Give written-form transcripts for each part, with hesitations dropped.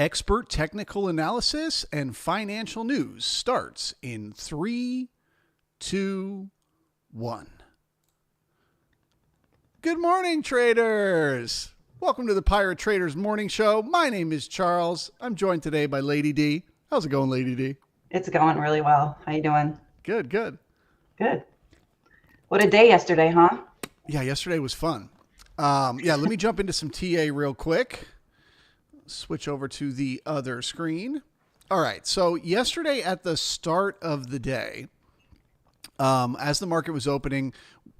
Expert technical analysis and financial news starts in 3, 2, 1. Good morning, traders. Welcome to the Pirate Traders Morning Show. My name is Charles. I'm joined today by Lady D. How's it going, Lady D? It's going really well. How you doing? Good. Good. What a day yesterday, huh? Yeah, yesterday was fun. Let me jump into some TA real quick. Switch over to the other screen. All right. So yesterday at the start of the day, as the market was opening,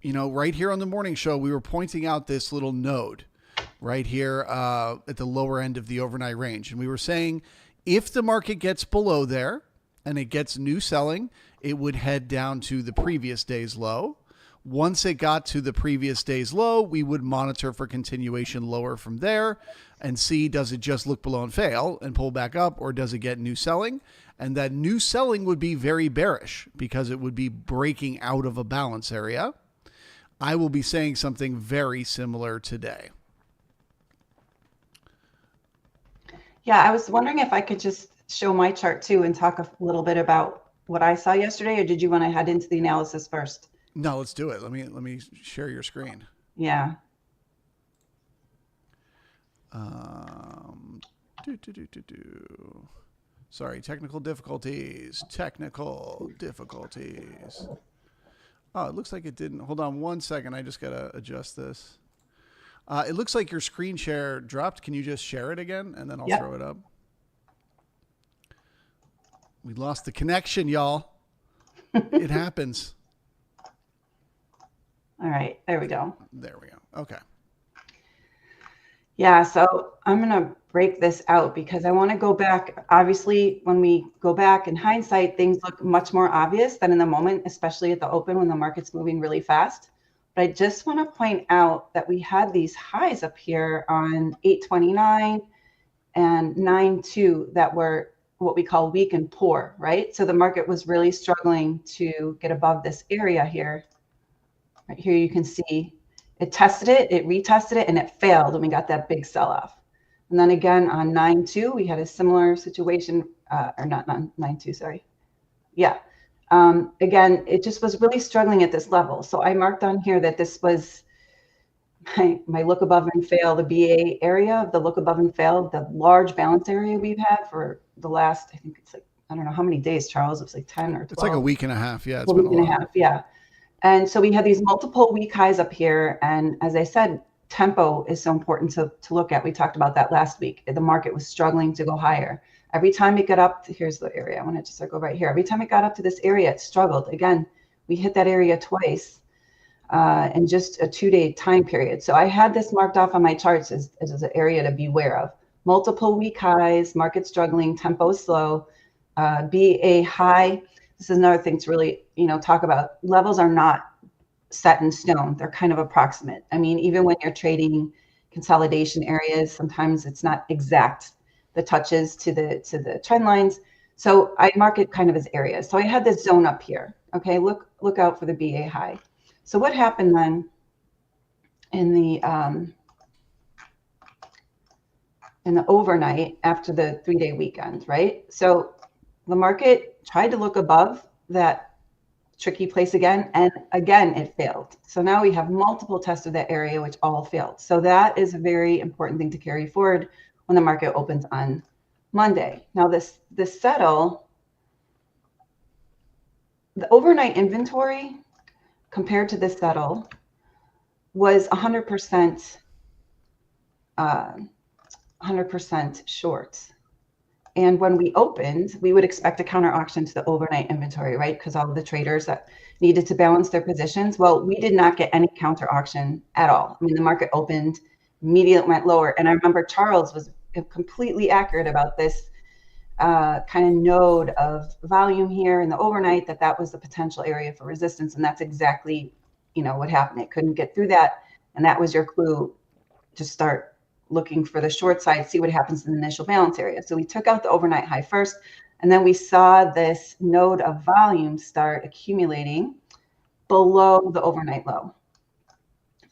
right here on the morning show, we were pointing out this little node right here at the lower end of the overnight range. And we were saying if the market gets below there and it gets new selling, it would head down to the previous day's low. Once it got to the previous day's low, we would monitor for continuation lower from there and see, does it just look below and fail and pull back up, or does it get new selling? And that new selling would be very bearish because it would be breaking out of a balance area. I will be saying something very similar today. Yeah, I was wondering if I could just show my chart too and talk a little bit about what I saw yesterday, or did you want to head into the analysis first? No, let's do it. Let me share your screen. Yeah. Sorry, technical difficulties. Oh, it looks like it didn't. Hold on one second. I just got to adjust this. It looks like your screen share dropped. Can you just share it again? And then I'll throw it up. We lost the connection, y'all. It happens. All right, there we go. There we go. Okay. Yeah, so I'm going to break this out because I want to go back. Obviously, when we go back in hindsight, things look much more obvious than in the moment, especially at the open when the market's moving really fast. But I just want to point out that we had these highs up here on 829 and 9.2 that were what we call weak and poor, right? So the market was really struggling to get above this area here. Right here you can see it tested it, it retested it, and it failed, and we got that big sell-off. And then again on 9.2, we had a similar situation, or not 9.2, sorry. Yeah. Again, it just was really struggling at this level. So I marked on here that this was my look above and fail, the BA area of the look above and fail, the large balance area we've had for the last, I think it's like, I don't know how many days, Charles, it's like 10 or 12. It's like a week and a half. Yeah, it's been a week and a half, yeah. And so we had these multiple weak highs up here. And as I said, tempo is so important to look at. We talked about that last week. The market was struggling to go higher. Every time it got up, here's the area. I wanted to circle right here. Every time it got up to this area, it struggled. Again, we hit that area twice in just a 2-day time period. So I had this marked off on my charts as an area to beware of. Multiple weak highs, market struggling, tempo slow, BA high. This is another thing to really, talk about. Levels are not set in stone. They're kind of approximate. I mean, even when you're trading consolidation areas, sometimes it's not exact, the touches to the trend lines. So I mark it kind of as areas. So I had this zone up here. Okay, look out for the BA high. So what happened then in the overnight after the 3-day weekend, right? So the market tried to look above that tricky place again, and again it failed. So now we have multiple tests of that area which all failed. So that is a very important thing to carry forward when the market opens on Monday. Now this settle, the overnight inventory compared to this settle was 100% short. And when we opened, we would expect a counter auction to the overnight inventory, right? Because all of the traders that needed to balance their positions. Well, we did not get any counter auction at all. I mean, the market opened, immediately went lower. And I remember Charles was completely accurate about this kind of node of volume here in the overnight, that was the potential area for resistance. And that's exactly, what happened. It couldn't get through that. And that was your clue to start looking for the short side, see what happens in the initial balance area. So we took out the overnight high first, and then we saw this node of volume start accumulating below the overnight low.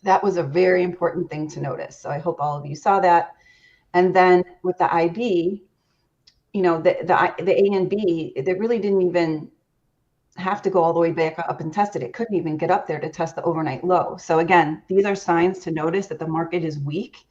That was a very important thing to notice. So I hope all of you saw that. And then with the IB, the A and B, they really didn't even have to go all the way back up and test it. It couldn't even get up there to test the overnight low. So again, these are signs to notice that the market is weak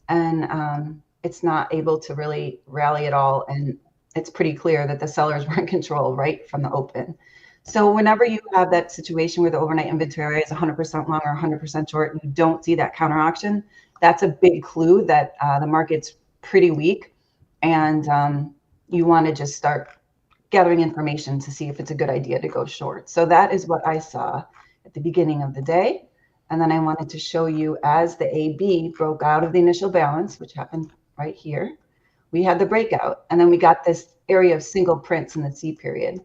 and it's not able to really rally at all. And it's pretty clear that the sellers were in control right from the open. So whenever you have that situation where the overnight inventory is 100% long or 100% short, and you don't see that counter auction, that's a big clue that the market's pretty weak, and you want to just start gathering information to see if it's a good idea to go short. So that is what I saw at the beginning of the day. And then I wanted to show you as the AB broke out of the initial balance, which happened right here, we had the breakout, and then we got this area of single prints in the C period.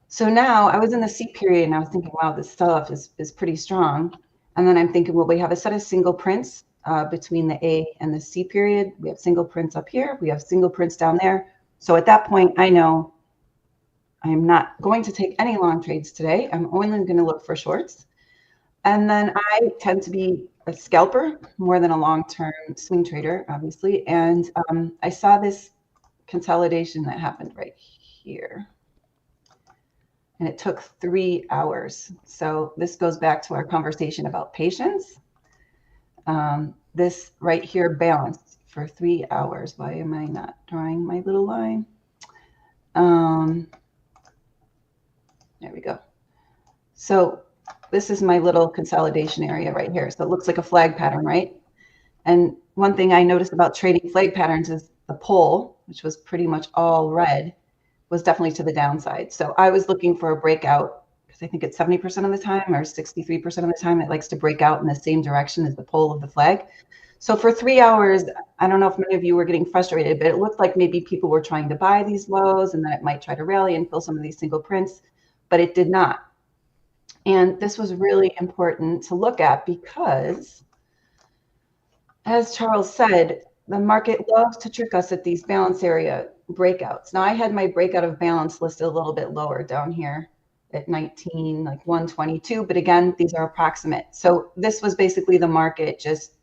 So now I was in the C period and I was thinking, wow, this stuff is pretty strong. And then I'm thinking, well, we have a set of single prints between the A and the C period. We have single prints up here. We have single prints down there. So at that point, I know I'm not going to take any long trades today. I'm only going to look for shorts. And then I tend to be a scalper more than a long-term swing trader, obviously. And I saw this consolidation that happened right here. And it took 3 hours. So this goes back to our conversation about patience. This right here balanced for 3 hours. Why am I not drawing my little line? There we go. So this is my little consolidation area right here. So it looks like a flag pattern, right? And one thing I noticed about trading flag patterns is the pole, which was pretty much all red, was definitely to the downside. So I was looking for a breakout because I think it's 70% of the time or 63% of the time it likes to break out in the same direction as the pole of the flag. So for 3 hours, I don't know if many of you were getting frustrated, but it looked like maybe people were trying to buy these lows and then it might try to rally and fill some of these single prints, but it did not. And this was really important to look at because, as Charles said, the market loves to trick us at these balance area breakouts. Now I had my breakout of balance listed a little bit lower down here at 19, like 122, but again, these are approximate. So this was basically the market just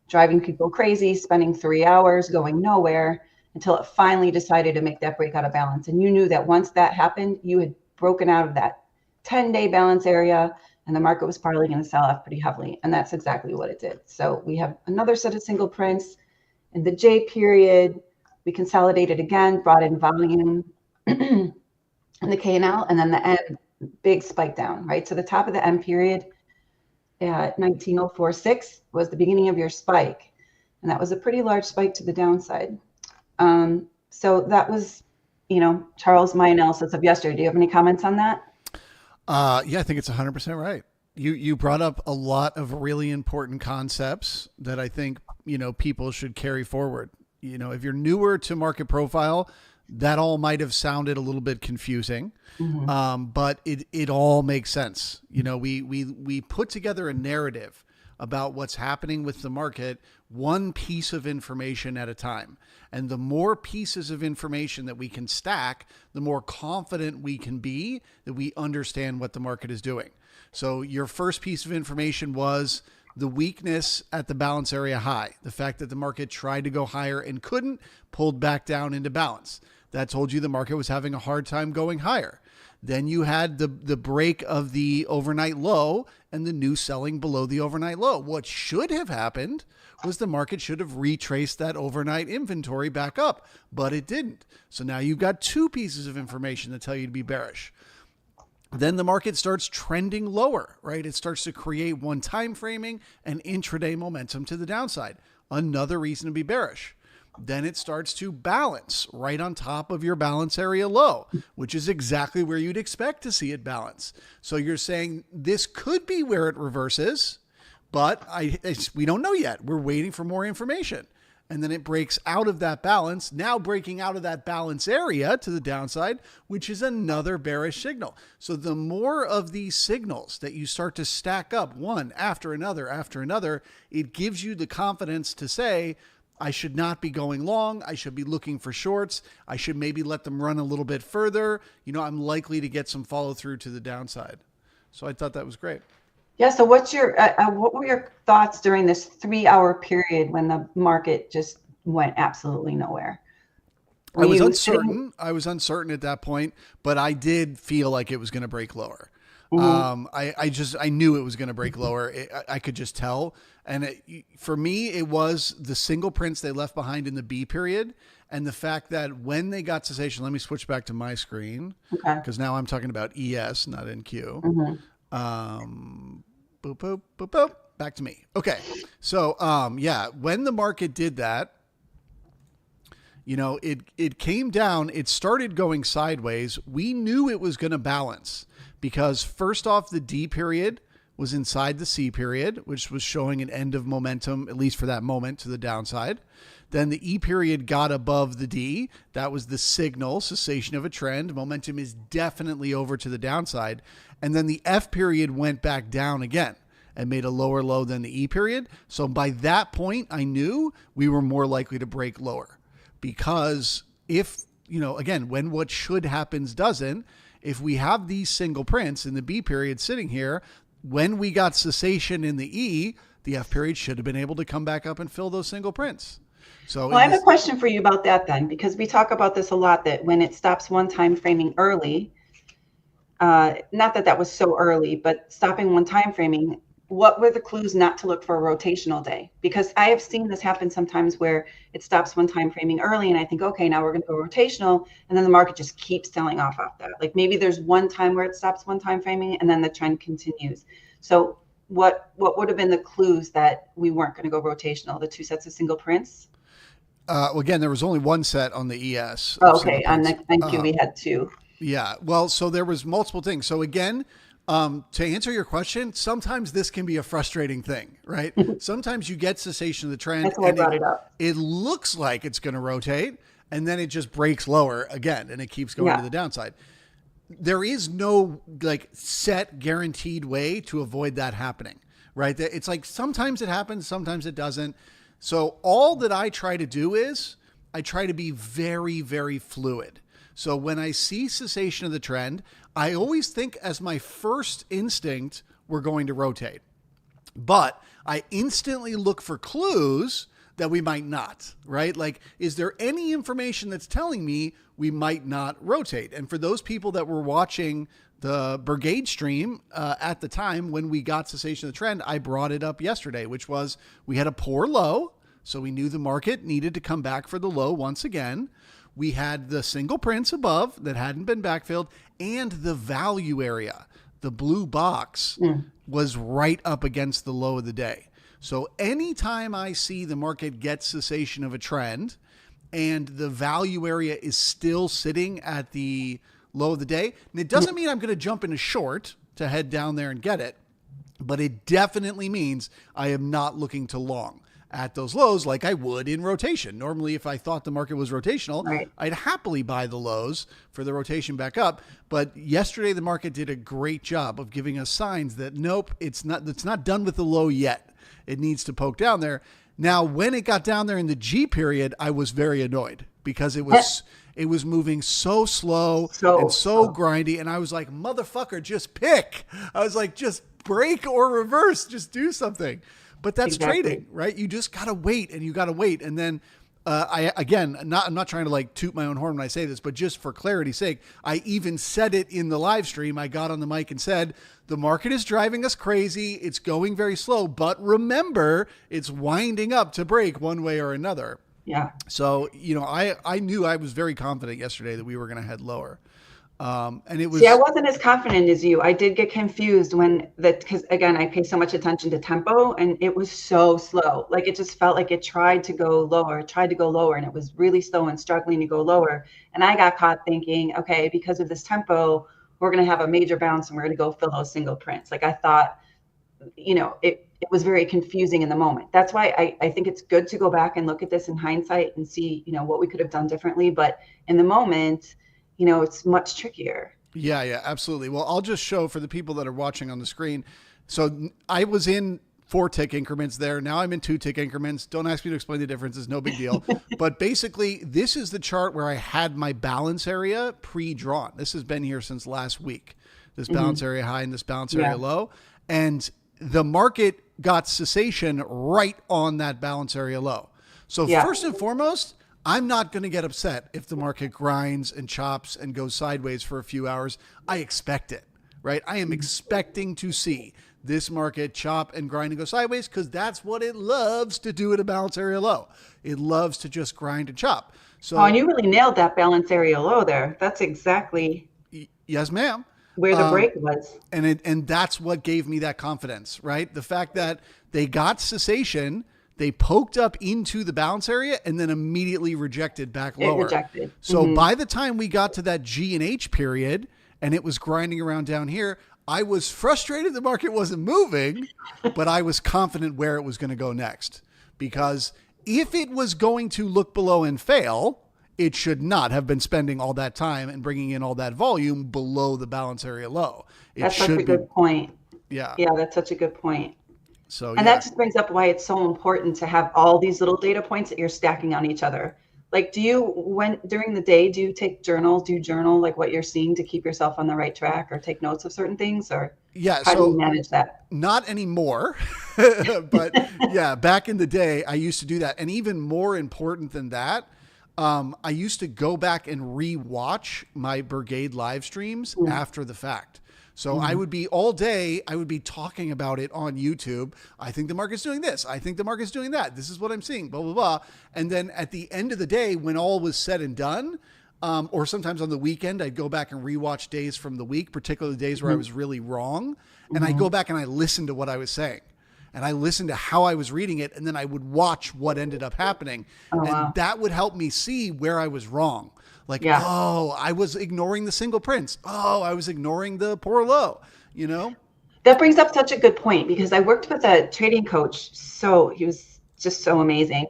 driving people crazy, spending 3 hours going nowhere until it finally decided to make that breakout of balance. And you knew that once that happened, you had broken out of that 10-day balance area and the market was probably going to sell off pretty heavily. And that's exactly what it did. So we have another set of single prints in the J period. We consolidated again, brought in volume in the K and L, and then the M, big spike down, right? So the top of the M period at 19.046 was the beginning of your spike. And that was a pretty large spike to the downside. So that was, Charles, my analysis of yesterday. Do you have any comments on that? Yeah, I think it's 100% right. You brought up a lot of really important concepts that I think, people should carry forward. If you're newer to market profile, that all might have sounded a little bit confusing, but it all makes sense. We put together a narrative about what's happening with the market, one piece of information at a time. And the more pieces of information that we can stack, the more confident we can be that we understand what the market is doing. So your first piece of information was the weakness at the balance area high, the fact that the market tried to go higher and couldn't, pulled back down into balance. That told you the market was having a hard time going higher. Then you had the break of the overnight low and the new selling below the overnight low. What should have happened was the market should have retraced that overnight inventory back up, but it didn't. So now you've got two pieces of information that tell you to be bearish. Then the market starts trending lower, right? It starts to create one time framing and intraday momentum to the downside. Another reason to be bearish. Then it starts to balance right on top of your balance area low, which is exactly where you'd expect to see it balance. So you're saying this could be where it reverses, but we don't know yet. We're waiting for more information. And then it breaks out of that balance, now breaking out of that balance area to the downside, which is another bearish signal. So the more of these signals that you start to stack up one after another, it gives you the confidence to say, I should not be going long. I should be looking for shorts. I should maybe let them run a little bit further. I'm likely to get some follow through to the downside. So I thought that was great. Yeah. So what were your thoughts during this 3 hour period when the market just went absolutely nowhere? I was uncertain. I was uncertain at that point, but I did feel like it was going to break lower. I knew it was going to break lower. I could just tell. And for me, it was the single prints they left behind in the B period. And the fact that when they got cessation, let me switch back to my screen because now I'm talking about ES, not NQ. Boop, boop, boop, boop. Back to me. Okay. So, yeah, when the market did that, you know, it came down, it started going sideways. We knew it was going to balance because first off, the D period was inside the C period, which was showing an end of momentum, at least for that moment, to the downside. Then the E period got above the D. That was the signal, cessation of a trend. Momentum is definitely over to the downside. And then the F period went back down again and made a lower low than the E period. So by that point, I knew we were more likely to break lower. Because if, you know, again, when what should happens doesn't, if we have these single prints in the B period sitting here, when we got cessation in the E, the F period should have been able to come back up and fill those single prints. So well, I have a question for you about that then, because we talk about this a lot, that when it stops one time framing early, not that that was so early, but stopping one time framing, what were the clues not to look for a rotational day? Because I have seen this happen sometimes where it stops one time framing early and I think, okay, now we're going to go rotational. And then the market just keeps selling off that. Like maybe there's one time where it stops one time framing and then the trend continues. So what would have been the clues that we weren't going to go rotational? The two sets of single prints? Well, again, there was only one set on the ES. Oh, okay. On the NQ, we had two. Yeah. Well, so there was multiple things. So again, to answer your question, sometimes this can be a frustrating thing, right? Sometimes you get cessation of the trend. That's why I brought it up. It looks like it's going to rotate and then it just breaks lower again and it keeps going to the downside. There is no like set guaranteed way to avoid that happening, right? It's like sometimes it happens, sometimes it doesn't. So all that I try to do is I try to be very, very fluid. So when I see cessation of the trend, I always think as my first instinct, we're going to rotate. But I instantly look for clues that we might not, right? Like, is there any information that's telling me we might not rotate? And for those people that were watching the Brigade stream at the time when we got cessation of the trend, I brought it up yesterday, which was we had a poor low. So we knew the market needed to come back for the low once again. We had the single prints above that hadn't been backfilled and the value area, the blue box was right up against the low of the day. So anytime I see the market get cessation of a trend and the value area is still sitting at the low of the day, and it doesn't mean I'm going to jump in a short to head down there and get it, but it definitely means I am not looking to long at those lows like I would in rotation. Normally, if I thought the market was rotational, I'd happily buy the lows for the rotation back up. But yesterday, the market did a great job of giving us signs that, nope, it's not done with the low yet. It needs to poke down there. Now, when it got down there in the G period, I was very annoyed because it was moving so slow and so grindy. And I was like, motherfucker, just pick. I was like, just break or reverse, just do something. But that's trading, right? You just got to wait and you got to wait. And then I'm not trying to like toot my own horn when I say this, but just for clarity's sake, I even said it in the live stream. I got on the mic and said, the market is driving us crazy. It's going very slow, but remember, it's winding up to break one way or another. Yeah. So, you know, I knew I was very confident yesterday that we were going to head lower. And it was. See, I wasn't as confident as you. I did get confused because again, I pay so much attention to tempo and it was so slow. Like it just felt like it tried to go lower, and it was really slow and struggling to go lower. And I got caught thinking, okay, because of this tempo, we're going to have a major bounce and we're going to go fill those single prints. Like I thought, you know, it was very confusing in the moment. That's why I think it's good to go back and look at this in hindsight and see, you know, what we could have done differently. But in the moment, you know, it's much trickier. Yeah, absolutely. Well, I'll just show for the people that are watching on the screen. So I was in 4 tick increments there. Now I'm in 2 tick increments. Don't ask me to explain the differences. No big deal. But basically, this is the chart where I had my balance area pre-drawn. This has been here since last week. This balance area high and this balance area low. And the market got cessation right on that balance area low. So first and foremost, I'm not going to get upset if the market grinds and chops and goes sideways for a few hours. I expect it, right? I am expecting to see this market chop and grind and go sideways because that's what it loves to do at a balance area low. It loves to just grind and chop. So, Oh, and you really nailed that balance area low there. That's exactly yes, ma'am. where the break was. And that's what gave me that confidence, right? The fact that they got cessation, they poked up into the balance area and then immediately rejected back lower. It rejected. So by the time we got to that G and H period and it was grinding around down here, I was frustrated the market wasn't moving, but I was confident where it was going to go next. Because if it was going to look below and fail, it should not have been spending all that time and bringing in all that volume below the balance area low. That's such a good point. Yeah. Yeah, that's such a good point. So, and that just brings up why it's so important to have all these little data points that you're stacking on each other. Like, during the day, do you journal like what you're seeing to keep yourself on the right track or take notes of certain things, or how do you manage that? Not anymore, but yeah, back in the day, I used to do that. And even more important than that, I used to go back and re-watch my brigade live streams after the fact. So I would be all day, I would be talking about it on YouTube. I think the market's doing this. I think the market's doing that. This is what I'm seeing, blah, blah, blah. And then at the end of the day, when all was said and done, or sometimes on the weekend, I'd go back and rewatch days from the week, particularly days where I was really wrong. And I'd go back and I listened to what I was saying. And I listened to how I was reading it. And then I would watch what ended up happening. And that would help me see where I was wrong. Like, oh, I was ignoring the single prints. Oh, I was ignoring the poor low, you know? That brings up such a good point, because I worked with a trading coach. So he was just so amazing.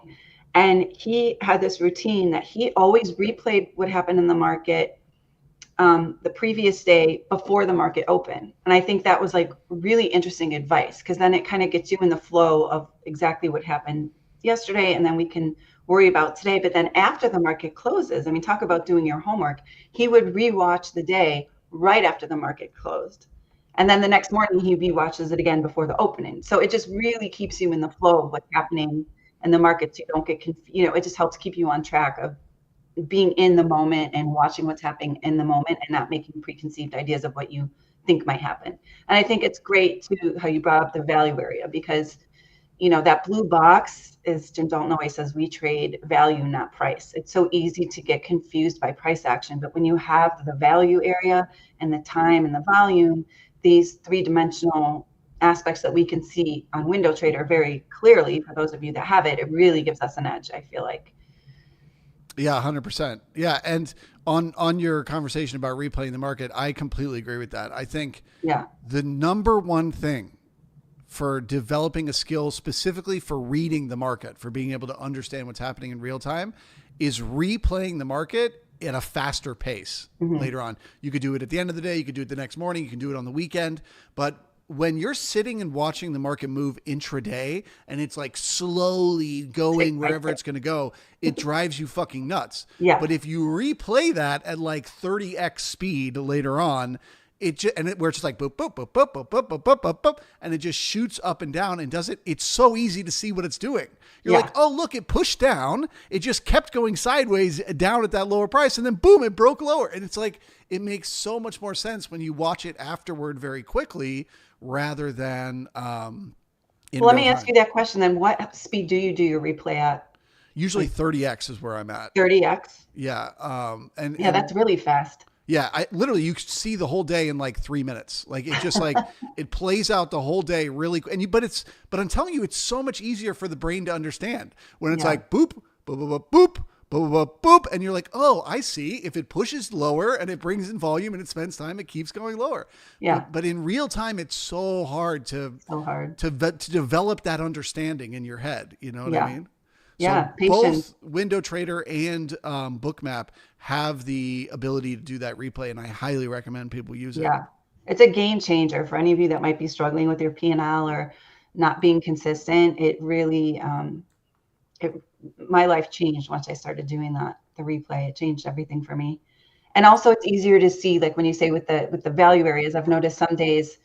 And he had this routine that he always replayed what happened in the market the previous day before the market opened. And I think that was like really interesting advice, because then it kind of gets you in the flow of exactly what happened yesterday. And then we can worry about today. But then after the market closes, I mean, talk about doing your homework. He would rewatch the day right after the market closed. And then the next morning he rewatches it again before the opening. So it just really keeps you in the flow of what's happening in the markets. You don't get confused. You know, it just helps keep you on track of being in the moment and watching what's happening in the moment and not making preconceived ideas of what you think might happen. And I think it's great too how you brought up the value area, because you know, that blue box is, Jim Dalton always says, we trade value, not price. It's so easy to get confused by price action. But when you have the value area and the time and the volume, these three-dimensional aspects that we can see on Window Trader very clearly, for those of you that have it, it really gives us an edge, I feel like. Yeah, 100%. Yeah. And on your conversation about replaying the market, I completely agree with that. I think the number one thing for developing a skill specifically for reading the market, for being able to understand what's happening in real time, is replaying the market at a faster pace later on. You could do it at the end of the day. You could do it the next morning. You can do it on the weekend. But when you're sitting and watching the market move intraday and it's like slowly going wherever it's going to go, it drives you fucking nuts. Yeah. But if you replay that at like 30x speed later on, where it's just like boop, boop, boop, boop, boop, boop, boop, boop, boop, boop, and it just shoots up and down and does it. It's so easy to see what it's doing. You're like, oh, look, it pushed down. It just kept going sideways down at that lower price. And then boom, it broke lower. And it's like, it makes so much more sense when you watch it afterward very quickly rather than, let me ask you that question then. What speed do you do your replay at? Usually 30x is where I'm at. 30x? Yeah. And that's really fast. Yeah, literally you see the whole day in like 3 minutes. Like it just like it plays out the whole day really. But I'm telling you, it's so much easier for the brain to understand when it's like boop, boop, boop, boop, boop, boop, boop, boop, and you're like, oh, I see. If it pushes lower and it brings in volume and it spends time, it keeps going lower. Yeah. But in real time, it's so hard to develop that understanding in your head. You know what I mean? Yeah, so both Window Trader and Bookmap have the ability to do that replay, and I highly recommend people use it. Yeah, it's a game changer for any of you that might be struggling with your P&L or not being consistent. It really, my life changed once I started doing that. The replay, it changed everything for me. And also, it's easier to see, like when you say with the value areas. I've noticed some days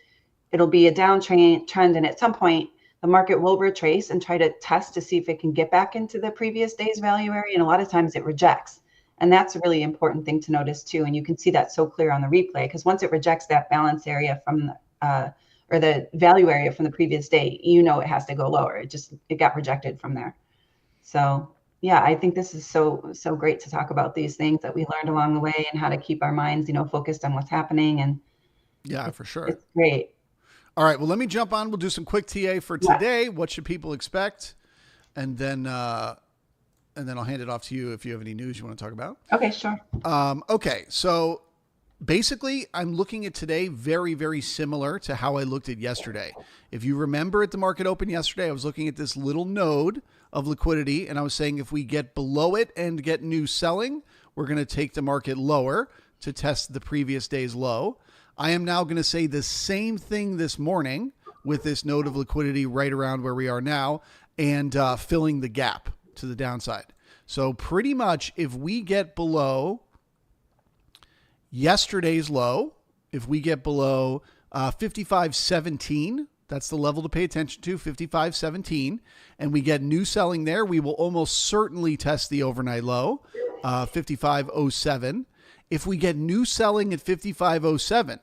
it'll be a downtrend, and at some point the market will retrace and try to test to see if it can get back into the previous day's value area. And a lot of times it rejects. And that's a really important thing to notice too. And you can see that so clear on the replay, because once it rejects that balance area from or the value area from the previous day, you know it has to go lower. It got rejected from there. So yeah, I think this is so great to talk about these things that we learned along the way and how to keep our minds, focused on what's happening. And yeah, for sure. It's great. All right. Well, let me jump on. We'll do some quick TA for today. Yeah. What should people expect? And then I'll hand it off to you if you have any news you want to talk about. Okay, sure. Okay. So basically, I'm looking at today very, very similar to how I looked at yesterday. If you remember at the market open yesterday, I was looking at this little node of liquidity, and I was saying if we get below it and get new selling, we're going to take the market lower to test the previous day's low. I am now going to say the same thing this morning with this node of liquidity right around where we are now and filling the gap to the downside. So pretty much if we get below yesterday's low, if we get below 55.17, that's the level to pay attention to, 55.17, and we get new selling there, we will almost certainly test the overnight low, 55.07. If we get new selling at 55.07,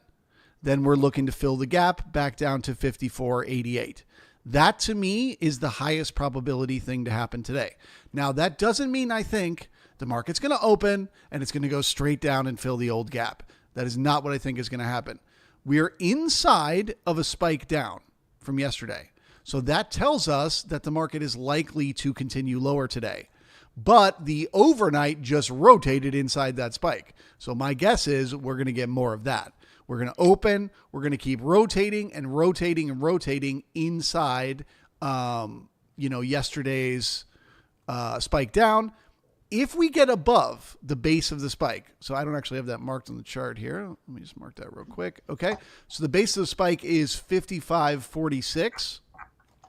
then we're looking to fill the gap back down to 54.88. That to me is the highest probability thing to happen today. Now, that doesn't mean I think the market's going to open and it's going to go straight down and fill the old gap. That is not what I think is going to happen. We're inside of a spike down from yesterday. So that tells us that the market is likely to continue lower today. But the overnight just rotated inside that spike. So my guess is we're going to get more of that. We're going to open. We're going to keep rotating and rotating and rotating inside, yesterday's spike down. If we get above the base of the spike, so I don't actually have that marked on the chart here. Let me just mark that real quick. Okay. So the base of the spike is 55.46,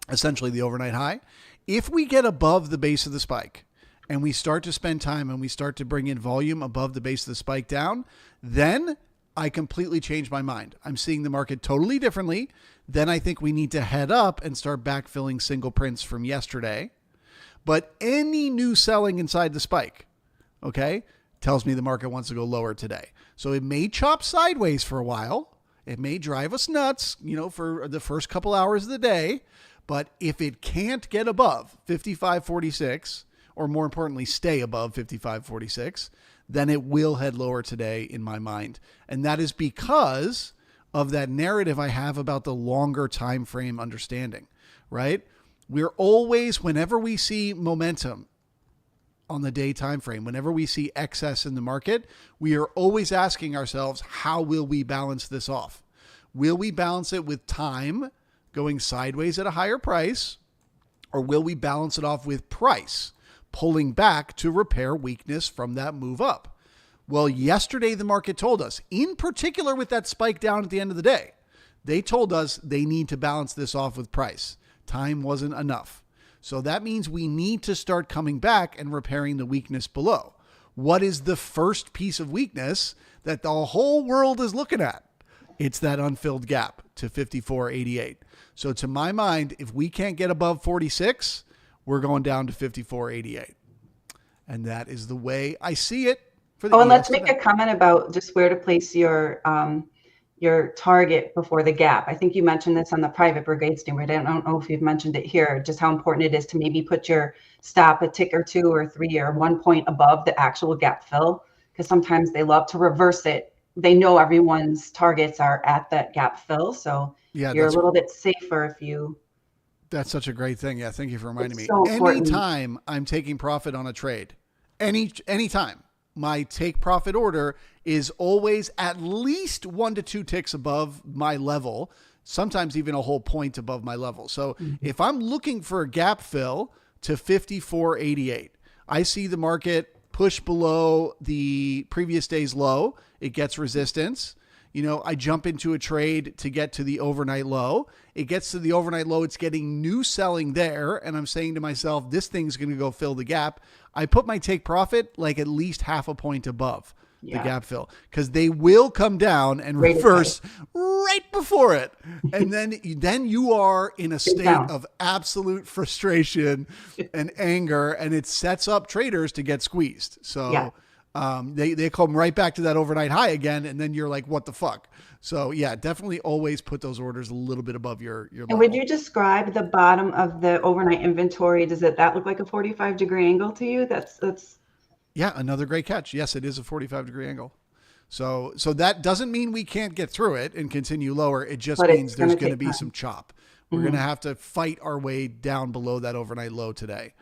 essentially the overnight high. If we get above the base of the spike and we start to spend time and we start to bring in volume above the base of the spike down, then I completely changed my mind. I'm seeing the market totally differently. Then I think we need to head up and start backfilling single prints from yesterday. But any new selling inside the spike, okay, tells me the market wants to go lower today. So it may chop sideways for a while. It may drive us nuts, for the first couple hours of the day. But if it can't get above 55.46, or more importantly, stay above 55.46, then it will head lower today in my mind. And that is because of that narrative I have about the longer time frame understanding, right? We're always, whenever we see momentum on the day time frame, whenever we see excess in the market, we are always asking ourselves, how will we balance this off? Will we balance it with time going sideways at a higher price, or will we balance it off with price pulling back to repair weakness from that move up? Well, yesterday the market told us, in particular with that spike down at the end of the day, they told us they need to balance this off with price. Time wasn't enough. So that means we need to start coming back and repairing the weakness below. What is the first piece of weakness that the whole world is looking at? It's that unfilled gap to 54.88. So to my mind, if we can't get above 46, we're going down to 54.88. And that is the way I see it. And let's make a comment about just where to place your target before the gap. I think you mentioned this on the private brigade standard. I don't know if you've mentioned it here, just how important it is to maybe put your stop a tick or 2 or 3 or 1 point above the actual gap fill, because sometimes they love to reverse it. They know everyone's targets are at that gap fill. So you're a little bit safer if you... That's such a great thing. Yeah, thank you for reminding me. So anytime I'm taking profit on a trade, anytime, my take profit order is always at least 1 to 2 ticks above my level, sometimes even a whole point above my level. So if I'm looking for a gap fill to 54.88, I see the market push below the previous day's low. It gets resistance. I jump into a trade to get to the overnight low. It gets to the overnight low. It's getting new selling there. And I'm saying to myself, this thing's going to go fill the gap. I put my take profit like at least half a point above the gap fill, because they will come down and reverse right before it. And then you are in a state of absolute frustration and anger, and it sets up traders to get squeezed. So they come right back to that overnight high again, and then you're like, what the fuck? So yeah, definitely always put those orders a little bit above your level. And would you describe the bottom of the overnight inventory? Does that look like a 45-degree angle to you? That's Yeah, another great catch. Yes, it is a 45-degree angle. So that doesn't mean we can't get through it and continue lower. It just means there's going to be some chop. We're going to have to fight our way down below that overnight low today.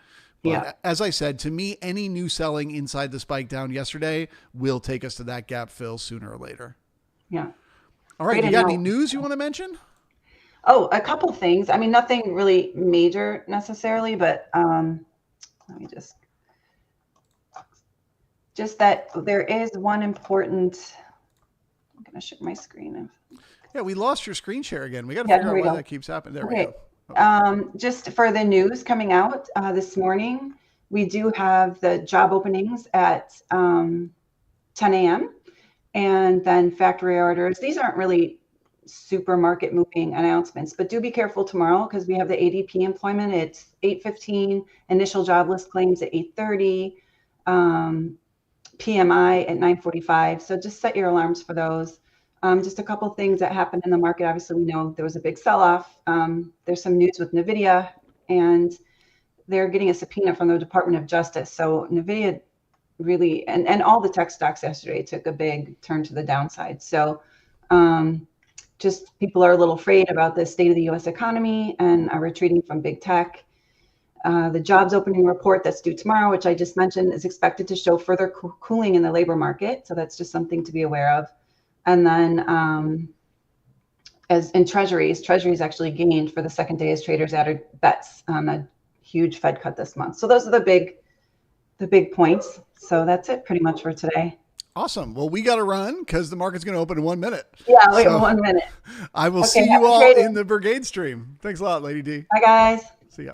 But as I said, to me, any new selling inside the spike down yesterday will take us to that gap fill sooner or later. Yeah. All right. You got any news you want to mention? Oh, a couple things. I mean, nothing really major necessarily, but let me just that there is one important, I'm going to share my screen. Yeah, we lost your screen share again. We got to figure out why that keeps happening. There we go. Just for the news coming out this morning, we do have the job openings at 10 a.m. and then factory orders. These aren't really super market moving announcements, but do be careful tomorrow because we have the ADP employment at 8:15, initial jobless claims at 8:30, PMI at 9:45. So just set your alarms for those. Just a couple things that happened in the market. Obviously, we know there was a big sell-off. There's some news with Nvidia, and they're getting a subpoena from the Department of Justice. So Nvidia really, and all the tech stocks yesterday took a big turn to the downside. So just people are a little afraid about the state of the U.S. economy and are retreating from big tech. The jobs opening report that's due tomorrow, which I just mentioned, is expected to show further cooling in the labor market. So that's just something to be aware of. And then as in treasuries actually gained for the second day as traders added bets on a huge Fed cut this month. So those are the big points. So that's it pretty much for today. Awesome. Well, we got to run because the market's going to open in 1 minute. Yeah, wait 1 minute. I will see you all in the brigade stream. Thanks a lot, Lady D. Bye, guys. See ya.